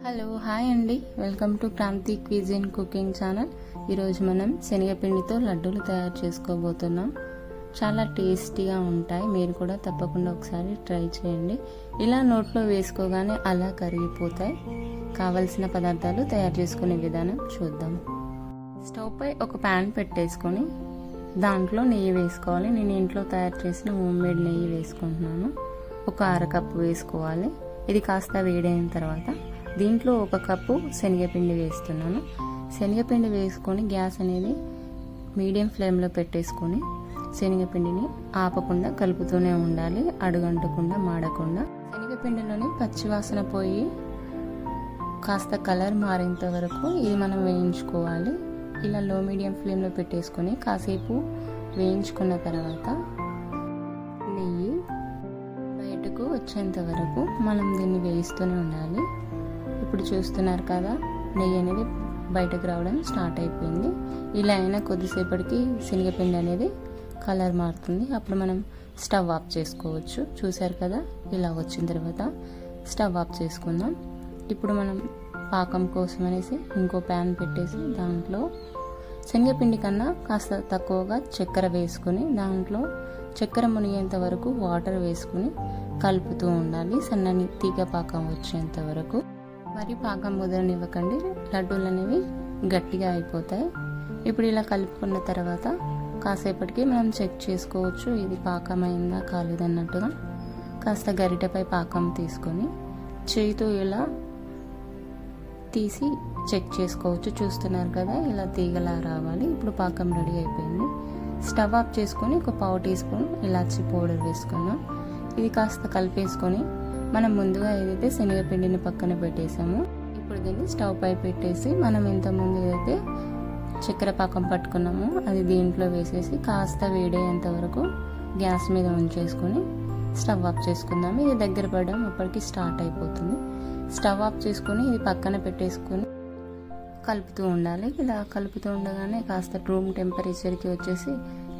Hello hi అండి, welcome to Kranti cuisine cooking channel. ఈరోజు మనం శనగపిండితో లడ్డూలు తయారు చేసుకోబోతున్నాం. చాలా టేస్టీగా ఉంటాయి. మీరు కూడా తప్పకుండా ఒకసారి ట్రై చేయండి. ఇలా నోట్లో వేసుకోగానే అలా కరిగిపోతాయి. కావలసిన పదార్థాలు తయారు చేసుకునే విధానం చూద్దాం. స్టవ్ పై ఒక ప్యాన్ పెట్టేసుకొని దాంట్లో నెయ్యి వేసుకోవాలి. నేను ఇంట్లో తయారు చేసిన హోమ్ మేడ్ నెయ్యి వేసుకుంటున్నాను. ఒక అరకప్పు వేసుకోవాలి. ఇది కాస్త వేడైన తర్వాత దీంట్లో ఒక కప్పు శనగపిండి వేస్తున్నాను. శనగపిండి వేసుకొని గ్యాస్ అనేది మీడియం ఫ్లేమ్లో పెట్టేసుకొని శనగపిండిని ఆపకుండా కలుపుతూనే ఉండాలి, అడుగంటకుండా మాడకుండా. శనగపిండిలోని పచ్చివాసన పోయి కాస్త కలర్ మారేంత వరకు ఇది మనం వేయించుకోవాలి. ఇలా లో మీడియం ఫ్లేమ్లో పెట్టేసుకొని కాసేపు వేయించుకున్న తర్వాత నెయ్యి బయటకు వచ్చేంత వరకు మనం దీన్ని వేయిస్తూనే ఉండాలి. ఇప్పుడు చూస్తున్నారు కదా, నెయ్యి అనేది బయటకు రావడం స్టార్ట్ అయిపోయింది. ఇలా అయినా కొద్దిసేపటికి శనగపిండి అనేది కలర్ మారుతుంది. అప్పుడు మనం స్టవ్ ఆఫ్ చేసుకోవచ్చు. చూసారు కదా, ఇలా వచ్చిన తర్వాత స్టవ్ ఆఫ్ చేసుకుందాం. ఇప్పుడు మనం పాకం కోసం అనేసి ఇంకో ప్యాన్ పెట్టేసి దాంట్లో శనగపిండి కన్నా కాస్త తక్కువగా చక్కెర వేసుకుని దాంట్లో చక్కెర మునిగేంత వరకు వాటర్ వేసుకుని కలుపుతూ ఉండాలి, సన్నని తీగ పాకం వచ్చేంత వరకు. మరి పాకం ముదరనివ్వకండి, లడ్డూలు అనేవి గట్టిగా అయిపోతాయి. ఇప్పుడు ఇలా కలుపుకున్న తర్వాత కాసేపటికి మనం చెక్ చేసుకోవచ్చు, ఇది పాకం అయిందా కాలేదన్నట్టుగా. కాస్త గరిటెపై పాకం తీసుకొని చేయితో ఇలా తీసి చెక్ చేసుకోవచ్చు. చూస్తున్నారు కదా, ఇలా తీగలా రావాలి. ఇప్పుడు పాకం రెడీ అయిపోయింది. స్టవ్ ఆఫ్ చేసుకొని ఒక పావు టీ స్పూన్ ఇలాచీ పౌడర్ వేసుకుందాం. ఇది కాస్త కలిపేసుకొని మనం ముందుగా ఏదైతే శనగపిండిని పక్కన పెట్టేసామో ఇప్పుడు దీన్ని స్టవ్ పై పెట్టేసి మనం ఇంతకుముందు ఏదైతే చక్కెర పాకం పట్టుకున్నామో అది దీంట్లో వేసేసి కాస్త వేడేంత వరకు గ్యాస్ మీద ఉంచేసుకొని స్టవ్ ఆఫ్ చేసుకుందాము. ఇది దగ్గర పడడం అప్పటికి స్టార్ట్ అయిపోతుంది. స్టవ్ ఆఫ్ చేసుకొని ఇది పక్కన పెట్టేసుకొని కలుపుతూ ఉండాలి. ఇలా కలుపుతూ ఉండగానే కాస్త రూమ్ టెంపరేచర్కి వచ్చేసి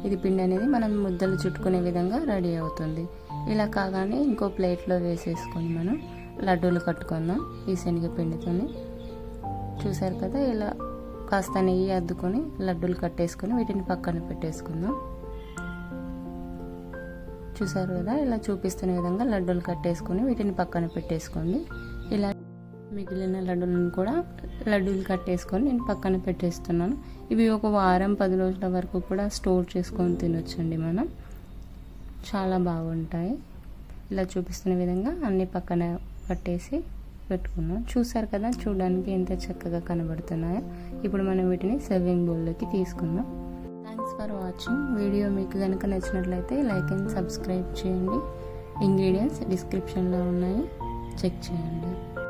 ఇది పిండి అనేది మనం ముద్దలు చుట్టుకునే విధంగా రెడీ అవుతుంది. ఇలా కాగానే ఇంకో ప్లేట్లో వేసేసుకొని మనం లడ్డూలు కట్టుకుందాం ఈ శనగపిండితోని. చూసారు కదా, ఇలా కాస్త నెయ్యి అద్దుకొని లడ్డూలు కట్టేసుకొని వీటిని పక్కన పెట్టేసుకుందాం. చూసారు కదా, ఇలా చూపిస్తున్న విధంగా లడ్డూలు కట్టేసుకొని వీటిని పక్కన పెట్టేసుకోండి. ఇలా మిగిలిన లడ్డూలను కూడా లడ్డూలు కట్టేసుకొని నేను పక్కన పెట్టేస్తున్నాను. ఇవి ఒక వారం 10 రోజుల వరకు కూడా స్టోర్ చేసుకొని తినొచ్చండి మనం. చాలా బాగుంటాయి. ఇలా చూపిస్తున్న విధంగా అన్ని పక్కన పట్టేసి పెట్టుకున్నాం. చూసారు కదా, చూడడానికి ఎంత చక్కగా కనబడుతున్నాయో. ఇప్పుడు మనం వీటిని సర్వింగ్ బౌల్లోకి తీసుకుందాం. Thanks for watching. వీడియో మీకు కనుక నచ్చినట్లయితే లైక్ అండ్ సబ్స్క్రైబ్ చేయండి. ఇంగ్రీడియంట్స్ డిస్క్రిప్షన్లో ఉన్నాయి, చెక్ చేయండి.